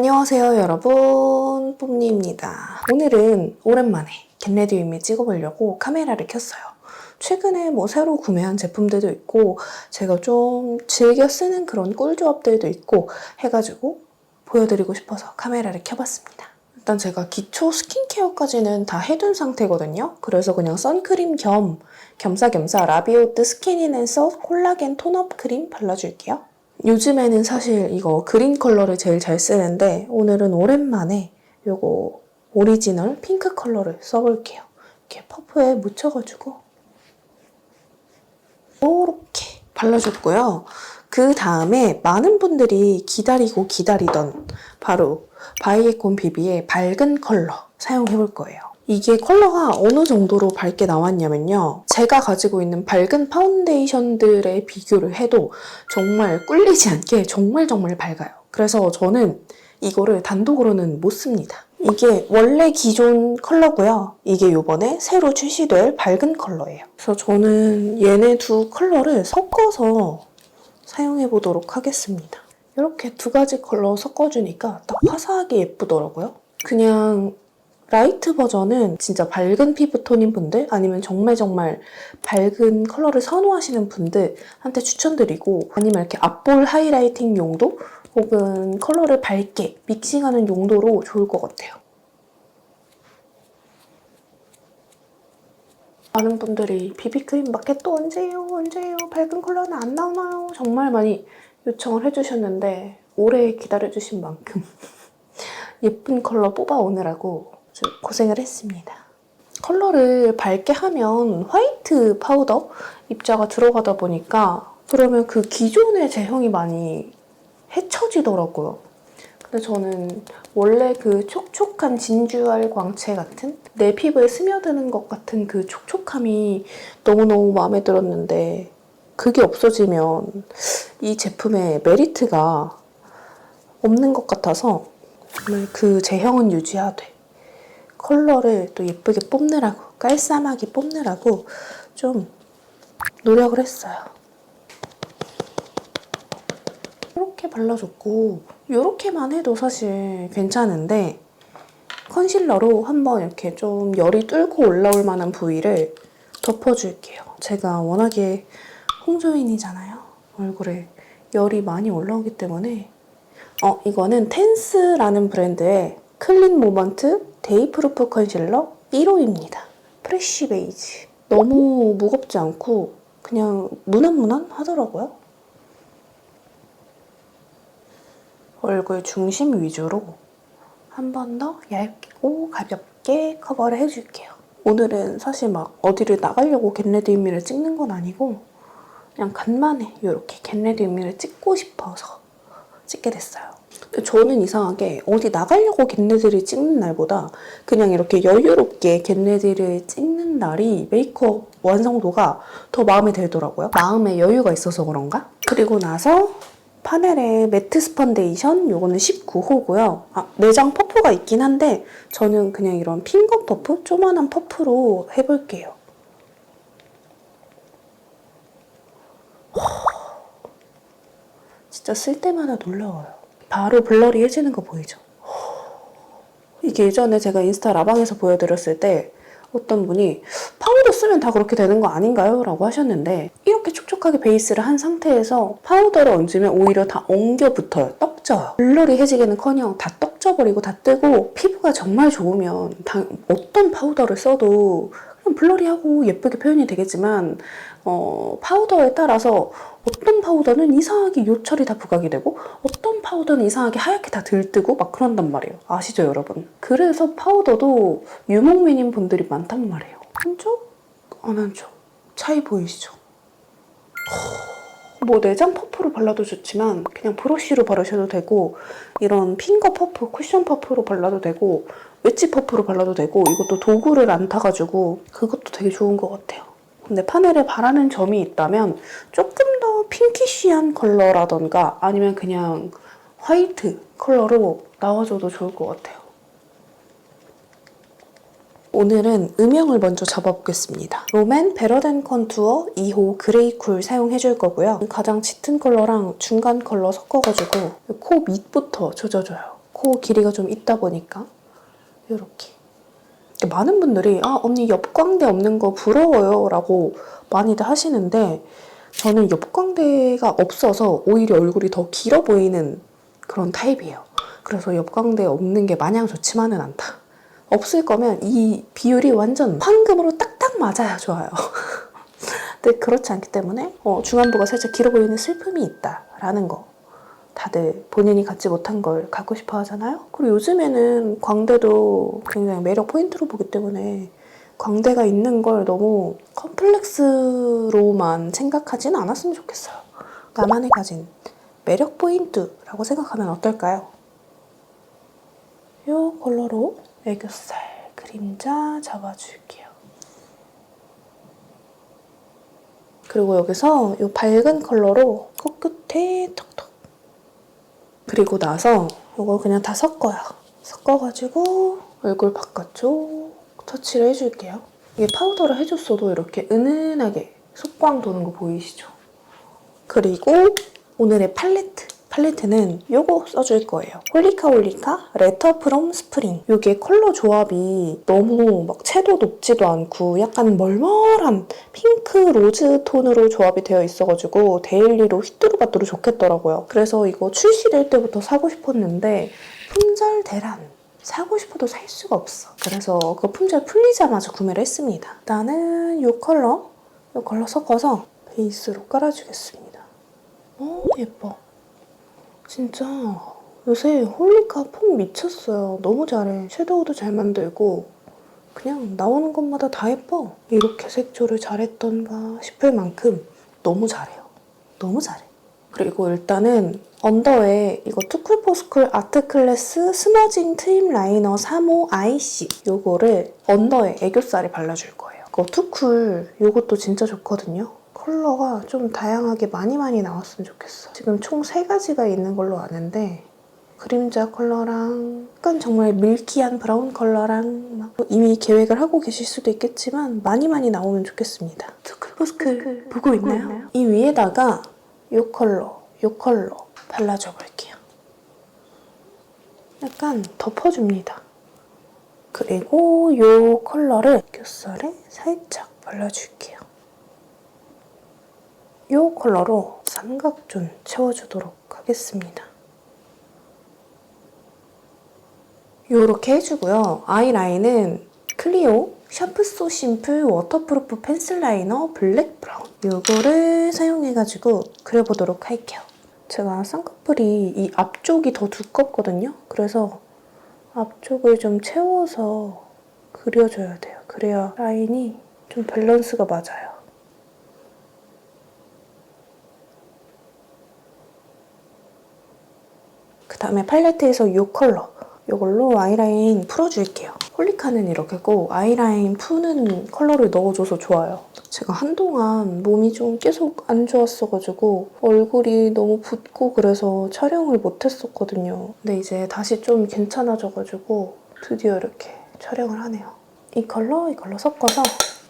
안녕하세요 여러분, 뽐니입니다. 오늘은 오랜만에 겟레디 윗미 찍어보려고 카메라를 켰어요. 최근에 새로 구매한 제품들도 있고 제가 좀 즐겨 쓰는 그런 꿀조합들도 있고 해가지고 보여드리고 싶어서 카메라를 켜봤습니다. 일단 제가 기초 스킨케어까지는 다 해둔 상태거든요. 그래서 그냥 선크림 겸사겸사 라비오트 스킨인앤서 콜라겐 톤업 크림 발라줄게요. 요즘에는 사실 이거 그린 컬러를 제일 잘 쓰는데 오늘은 오랜만에 이거 오리지널 핑크 컬러를 써볼게요. 이렇게 퍼프에 묻혀가지고 이렇게 발라줬고요. 그 다음에 많은 분들이 기다리고 기다리던 바로 바이에콘 비비의 밝은 컬러 사용해볼 거예요. 이게 컬러가 어느 정도로 밝게 나왔냐면요. 제가 가지고 있는 밝은 파운데이션들의 비교를 해도 정말 꿀리지 않게 정말 밝아요. 그래서 저는 이거를 단독으로는 못 씁니다. 이게 원래 기존 컬러고요. 이게 요번에 새로 출시될 밝은 컬러예요. 그래서 저는 얘네 두 컬러를 섞어서 사용해보도록 하겠습니다. 이렇게 두 가지 컬러 섞어주니까 딱 화사하게 예쁘더라고요. 그냥 라이트 버전은 진짜 밝은 피부톤인 분들 아니면 정말 밝은 컬러를 선호하시는 분들한테 추천드리고 아니면 이렇게 앞볼 하이라이팅 용도 혹은 컬러를 밝게 믹싱하는 용도로 좋을 것 같아요. 많은 분들이 비비크림 마켓 또 언제예요? 밝은 컬러는 안 나오나요? 정말 많이 요청을 해주셨는데 오래 기다려주신 만큼 예쁜 컬러 뽑아오느라고 고생을 했습니다. 컬러를 밝게 하면 화이트 파우더 입자가 들어가다 보니까 그러면 그 기존의 제형이 많이 헤쳐지더라고요. 근데 저는 원래 그 촉촉한 진주알 광채 같은 내 피부에 스며드는 것 같은 그 촉촉함이 너무너무 마음에 들었는데 그게 없어지면 이 제품의 메리트가 없는 것 같아서 정말 그 제형은 유지하되 컬러를 또 예쁘게 뽑느라고 깔쌈하게 뽑느라고 좀 노력을 했어요. 이렇게 발라줬고 이렇게만 해도 사실 괜찮은데 컨실러로 한번 이렇게 좀 열이 뚫고 올라올 만한 부위를 덮어줄게요. 제가 워낙에 홍조인이잖아요. 얼굴에 열이 많이 올라오기 때문에 이거는 텐스라는 브랜드의 클린 모먼트 데이프루프 컨실러 1호입니다. 프레쉬 베이지. 너무 무겁지 않고 그냥 무난무난하더라고요. 얼굴 중심 위주로 한 번 더 얇고 가볍게 커버를 해줄게요. 오늘은 사실 어디를 나가려고 겟레디 윗미를 찍는 건 아니고 그냥 간만에 이렇게 겟레디 윗미를 찍고 싶어서 찍게 됐어요. 저는 이상하게 어디 나가려고 겟레디를 찍는 날보다 그냥 이렇게 여유롭게 겟레디를 찍는 날이 메이크업 완성도가 더 마음에 들더라고요. 마음에 여유가 있어서 그런가? 그리고 나서 파넬의 매트 파운데이션, 요거는 19호고요. 내장 퍼프가 있긴 한데 저는 그냥 이런 핑거 퍼프, 조그만한 퍼프로 해볼게요. 진짜 쓸 때마다 놀라워요. 바로 블러리해지는 거 보이죠? 이게 예전에 제가 인스타 라방에서 보여드렸을 때 어떤 분이 파우더 쓰면 다 그렇게 되는 거 아닌가요? 라고 하셨는데 이렇게 촉촉하게 베이스를 한 상태에서 파우더를 얹으면 오히려 다 엉겨붙어요. 떡져요. 블러리해지기는커녕 다 떡져버리고 다 뜨고 피부가 정말 좋으면 어떤 파우더를 써도 그냥 블러리하고 예쁘게 표현이 되겠지만 파우더에 따라서 어떤 파우더는 이상하게 요철이 다 부각이 되고 어떤 파우더는 이상하게 하얗게 다 들뜨고 막 그런단 말이에요. 아시죠 여러분? 그래서 파우더도 유목민인 분들이 많단 말이에요. 한쪽? 안 한쪽? 차이 보이시죠? 내장 퍼프로 발라도 좋지만 그냥 브러쉬로 바르셔도 되고 이런 핑거 퍼프, 쿠션 퍼프로 발라도 되고 웨지 퍼프로 발라도 되고 이것도 도구를 안 타가지고 그것도 되게 좋은 것 같아요. 근데 파넬에 바라는 점이 있다면 조금 더 핑키쉬한 컬러라던가 아니면 그냥 화이트 컬러로 나와줘도 좋을 것 같아요. 오늘은 음영을 먼저 잡아보겠습니다. 롬앤 베러덴 컨투어 2호 그레이 쿨 사용해줄 거고요. 가장 짙은 컬러랑 중간 컬러 섞어가지고 코 밑부터 조져줘요. 코 길이가 좀 있다 보니까 이렇게. 많은 분들이 언니 옆광대 없는 거 부러워요 라고 많이들 하시는데 저는 옆광대가 없어서 오히려 얼굴이 더 길어 보이는 그런 타입이에요. 그래서 옆광대 없는 게 마냥 좋지만은 않다. 없을 거면 이 비율이 완전 황금으로 딱딱 맞아야 좋아요. 근데 그렇지 않기 때문에 중안부가 살짝 길어 보이는 슬픔이 있다라는 거. 다들 본인이 갖지 못한 걸 갖고 싶어 하잖아요. 그리고 요즘에는 광대도 굉장히 매력 포인트로 보기 때문에 광대가 있는 걸 너무 컴플렉스로만 생각하진 않았으면 좋겠어요. 나만이 가진 매력 포인트라고 생각하면 어떨까요? 이 컬러로 애교살 그림자 잡아줄게요. 그리고 여기서 이 밝은 컬러로 코끝에 톡톡. 그리고 나서 이걸 그냥 다 섞어요. 섞어가지고 얼굴 바깥쪽 터치를 해줄게요. 이게 파우더를 해줬어도 이렇게 은은하게 속광 도는 거 보이시죠? 그리고 오늘의 팔레트는 이거 써줄 거예요. 홀리카 레터 프롬 스프링. 이게 컬러 조합이 너무 막 채도 높지도 않고 약간 멀멀한 핑크 로즈 톤으로 조합이 되어 있어가지고 데일리로 휘뚜루마뚜루 좋겠더라고요. 그래서 이거 출시될 때부터 사고 싶었는데 품절 대란. 사고 싶어도 살 수가 없어. 그래서 그 품절 풀리자마자 구매를 했습니다. 일단은 이 컬러 섞어서 베이스로 깔아주겠습니다. 예뻐. 진짜 요새 홀리카 폼 미쳤어요. 너무 잘해. 섀도우도 잘 만들고 그냥 나오는 것마다 다 예뻐. 이렇게 색조를 잘했던가 싶을 만큼 너무 잘해요. 너무 잘해. 그리고 일단은 언더에 이거 투쿨포스쿨 아트클래스 스머징 트임 라이너 3호 아이씨 요거를 언더에 애교살에 발라줄 거예요. 이거 투쿨 요것도 진짜 좋거든요. 컬러가 좀 다양하게 많이 나왔으면 좋겠어. 지금 총 3가지가 있는 걸로 아는데 그림자 컬러랑 약간 정말 밀키한 브라운 컬러랑 막 이미 계획을 하고 계실 수도 있겠지만 많이 나오면 좋겠습니다. 투쿨포스쿨 보고 있나요? 이 위에다가 이 컬러 발라줘 볼게요. 약간 덮어줍니다. 그리고 이 컬러를 애교살에 살짝 발라줄게요. 이 컬러로 삼각존 채워주도록 하겠습니다. 이렇게 해주고요. 아이라인은 클리오 샤프소 심플 워터프루프 펜슬 라이너 블랙 브라운 이거를 사용해가지고 그려보도록 할게요. 제가 쌍꺼풀이 이 앞쪽이 더 두껍거든요. 그래서 앞쪽을 좀 채워서 그려줘야 돼요. 그래야 라인이 좀 밸런스가 맞아요. 그 다음에 팔레트에서 이 컬러 이걸로 아이라인 풀어줄게요. 홀리카는 이렇게 꼭 아이라인 푸는 컬러를 넣어줘서 좋아요. 제가 한동안 몸이 좀 계속 안 좋았어가지고 얼굴이 너무 붓고 그래서 촬영을 못했었거든요. 근데 이제 다시 좀 괜찮아져가지고 드디어 이렇게 촬영을 하네요. 이 컬러 섞어서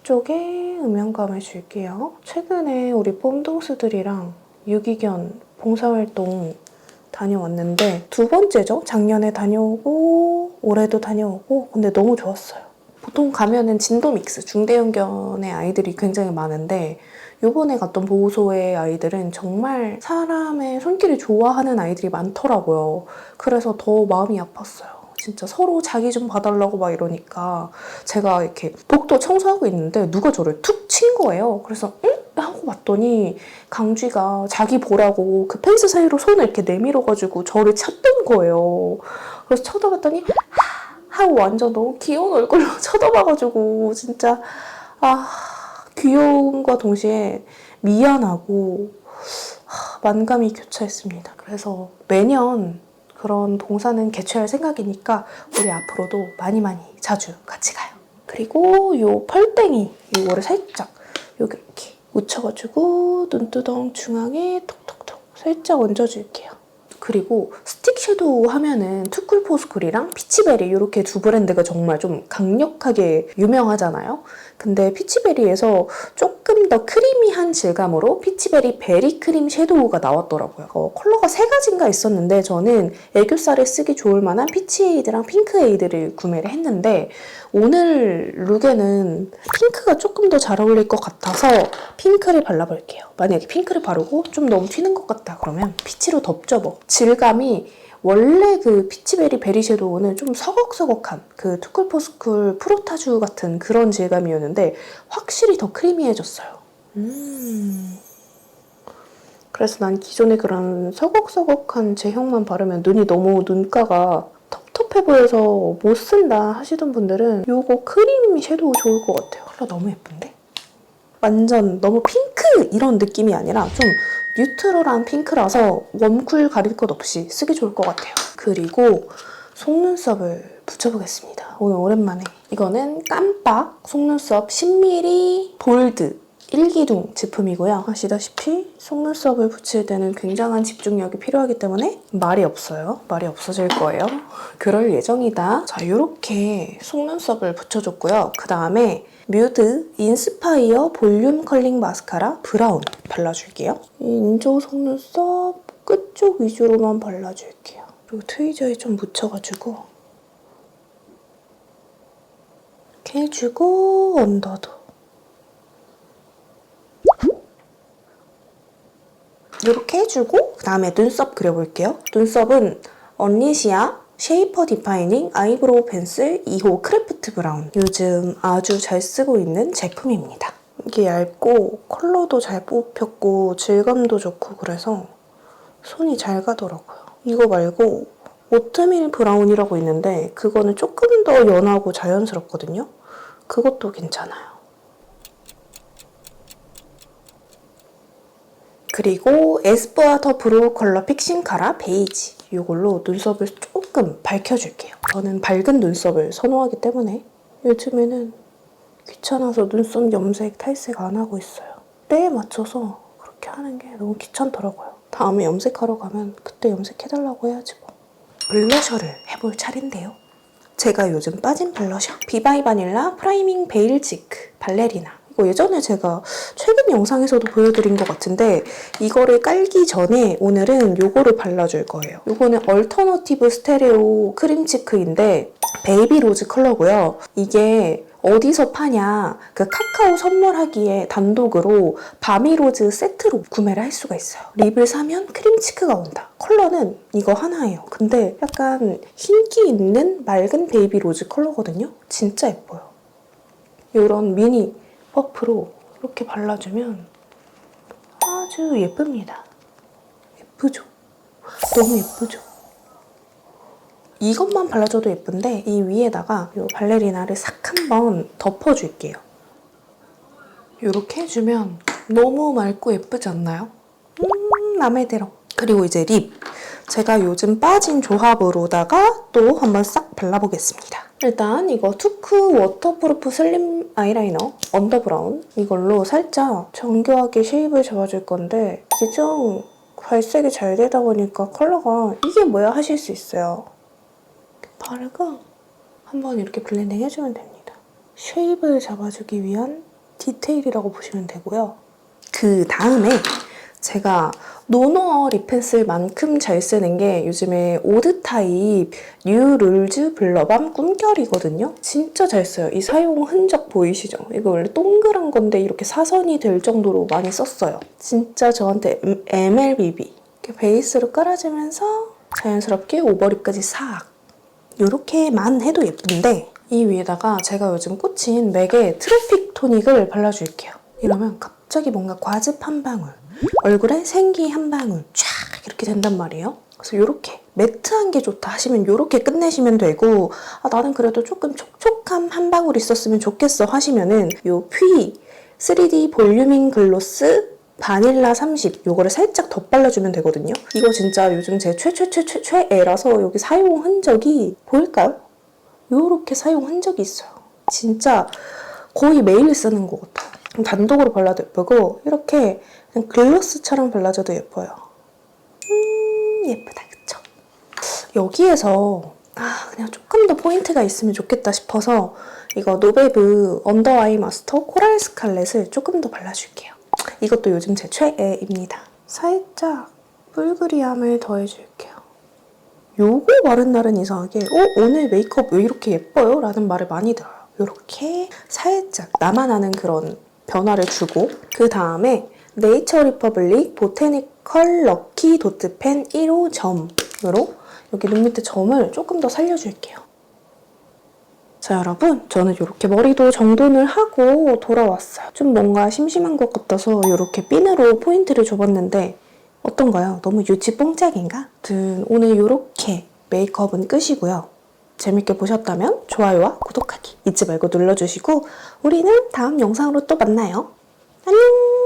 이쪽에 음영감을 줄게요. 최근에 우리 뽐동수들이랑 유기견 봉사활동 다녀왔는데 2번째죠? 작년에 다녀오고 올해도 다녀오고 근데 너무 좋았어요. 보통 가면은 진도믹스, 중대형견의 아이들이 굉장히 많은데 요번에 갔던 보호소의 아이들은 정말 사람의 손길을 좋아하는 아이들이 많더라고요. 그래서 더 마음이 아팠어요. 진짜 서로 자기 좀 봐달라고 막 이러니까 제가 이렇게 복도 청소하고 있는데 누가 저를 툭 친 거예요. 그래서 응? 하고 봤더니 강쥐가 자기 보라고 그 펜스 사이로 손을 이렇게 내밀어가지고 저를 찾던 거예요. 그래서 쳐다봤더니 하고 완전 너무 귀여운 얼굴로 쳐다봐가지고 진짜 귀여움과 동시에 미안하고 만감이 교차했습니다. 그래서 매년 그런 동사는 개최할 생각이니까 우리 앞으로도 많이 자주 같이 가요. 그리고 요 펄땡이 이거를 살짝 여기 이렇게 묻혀가지고 눈두덩 중앙에 톡톡톡 살짝 얹어줄게요. 그리고 스틱 아이섀도우 하면은 투쿨포스쿨이랑 피치베리 이렇게 두 브랜드가 정말 좀 강력하게 유명하잖아요. 근데 피치베리에서 조금 더 크리미한 질감으로 피치베리 베리 크림 섀도우가 나왔더라고요. 컬러가 세 가지인가 있었는데 저는 애교살에 쓰기 좋을 만한 피치에이드랑 핑크에이드를 구매를 했는데 오늘 룩에는 핑크가 조금 더 잘 어울릴 것 같아서 핑크를 발라볼게요. 만약에 핑크를 바르고 좀 너무 튀는 것 같다 그러면 피치로 덮접어. 질감이 원래 그 피치베리 베리 섀도우는 좀 서걱서걱한 그 투쿨포스쿨 프로타주 같은 그런 질감이었는데 확실히 더 크리미해졌어요. 그래서 난 기존에 그런 서걱서걱한 제형만 바르면 눈이 너무 눈가가 텁텁해 보여서 못 쓴다 하시던 분들은 이거 크림 섀도우 좋을 것 같아요. 컬러 너무 예쁜데? 완전 너무 핑크 이런 느낌이 아니라 좀 뉴트럴한 핑크라서 웜쿨 가릴 것 없이 쓰기 좋을 것 같아요. 그리고 속눈썹을 붙여보겠습니다. 오늘 오랜만에. 이거는 깜빡 속눈썹 10mm 볼드 1기둥 제품이고요. 아시다시피 속눈썹을 붙일 때는 굉장한 집중력이 필요하기 때문에 말이 없어요. 말이 없어질 거예요. 그럴 예정이다. 자, 이렇게 속눈썹을 붙여줬고요. 그 다음에 뮤드 인스파이어 볼륨 컬링 마스카라 브라운 발라줄게요. 인조 속눈썹 끝쪽 위주로만 발라줄게요. 그리고 트위저에 좀 묻혀가지고 이렇게 해주고 언더도 이렇게 해주고 그 다음에 눈썹 그려볼게요. 눈썹은 언리시아 쉐이퍼 디파이닝 아이브로우 펜슬 2호 크래프트 브라운. 요즘 아주 잘 쓰고 있는 제품입니다. 이게 얇고 컬러도 잘 뽑혔고 질감도 좋고 그래서 손이 잘 가더라고요. 이거 말고 오트밀 브라운이라고 있는데 그거는 조금 더 연하고 자연스럽거든요. 그것도 괜찮아요. 그리고 에스쁘아 브로우 컬러 픽싱 카라 베이지 이걸로 눈썹을 조금 밝혀줄게요. 저는 밝은 눈썹을 선호하기 때문에 요즘에는 귀찮아서 눈썹 염색 탈색 안 하고 있어요. 때에 맞춰서 그렇게 하는 게 너무 귀찮더라고요. 다음에 염색하러 가면 그때 염색해달라고 해야지 뭐. 블러셔를 해볼 차례인데요. 제가 요즘 빠진 블러셔 비바이 바닐라 프라이밍 베일 치크 발레리나. 예전에 제가 최근 영상에서도 보여드린 것 같은데 이거를 깔기 전에 오늘은 이거를 발라줄 거예요. 이거는 얼터너티브 스테레오 크림 치크인데 베이비 로즈 컬러고요. 이게 어디서 파냐 그 카카오 선물하기에 단독으로 바미로즈 세트로 구매를 할 수가 있어요. 립을 사면 크림 치크가 온다. 컬러는 이거 하나예요. 근데 약간 흰기 있는 맑은 베이비 로즈 컬러거든요. 진짜 예뻐요. 이런 미니 퍼프로 이렇게 발라주면 아주 예쁩니다. 예쁘죠? 너무 예쁘죠? 이것만 발라줘도 예쁜데 이 위에다가 이 발레리나를 싹 한번 덮어줄게요. 이렇게 해주면 너무 맑고 예쁘지 않나요? 맘에 들어. 그리고 이제 립. 제가 요즘 빠진 조합으로다가 또 한번 싹 발라보겠습니다. 일단 이거 투크 워터프루프 슬림 아이라이너 언더 브라운 이걸로 살짝 정교하게 쉐입을 잡아줄 건데 이게 좀 발색이 잘 되다 보니까 컬러가 이게 뭐야 하실 수 있어요. 바르고 한번 이렇게 블렌딩 해주면 됩니다. 쉐입을 잡아주기 위한 디테일이라고 보시면 되고요. 그 다음에 제가 노노어 립 펜슬만큼 잘 쓰는 게 요즘에 오드 타입 뉴 룰즈 블러밤 꿈결이거든요. 진짜 잘 써요. 이 사용 흔적 보이시죠? 이거 원래 동그란 건데 이렇게 사선이 될 정도로 많이 썼어요. 진짜 저한테 MLBB 이렇게 베이스로 깔아주면서 자연스럽게 오버립까지 싹 이렇게만 해도 예쁜데 이 위에다가 제가 요즘 꽂힌 맥의 트래픽 토닉을 발라줄게요. 이러면 갑자기 뭔가 과즙 한 방울 얼굴에 생기 한 방울 쫙 이렇게 된단 말이에요. 그래서 이렇게 매트한 게 좋다 하시면 이렇게 끝내시면 되고 나는 그래도 조금 촉촉함 한 방울 있었으면 좋겠어 하시면은 요 퓨이 3D 볼륨ing 글로스 바닐라 30 요거를 살짝 덧발라주면 되거든요. 이거 진짜 요즘 제 최애라서 여기 사용 흔적이 보일까요? 요렇게 사용 흔적이 있어요. 진짜 거의 매일 쓰는 것 같아요. 단독으로 발라도 예쁘고 이렇게 그냥 글로스처럼 발라줘도 예뻐요. 예쁘다 그쵸? 여기에서 그냥 조금 더 포인트가 있으면 좋겠다 싶어서 이거 노베브 언더 아이 마스터 코랄 스칼렛을 조금 더 발라줄게요. 이것도 요즘 제 최애입니다. 살짝 뿔그리함을 더해줄게요. 요거 바른 날은 이상하게 오늘 메이크업 왜 이렇게 예뻐요? 라는 말을 많이 들어요. 이렇게 살짝 나만 아는 그런 변화를 주고 그 다음에 네이처 리퍼블릭 보테니컬 럭키 도트 펜 1호 점으로 여기 눈 밑에 점을 조금 더 살려줄게요. 자 여러분, 저는 이렇게 머리도 정돈을 하고 돌아왔어요. 좀 뭔가 심심한 것 같아서 이렇게 핀으로 포인트를 줘봤는데 어떤가요? 너무 유치 뽕짝인가? 아무튼 오늘 이렇게 메이크업은 끝이고요. 재밌게 보셨다면 좋아요와 구독하기 잊지 말고 눌러주시고 우리는 다음 영상으로 또 만나요. 안녕!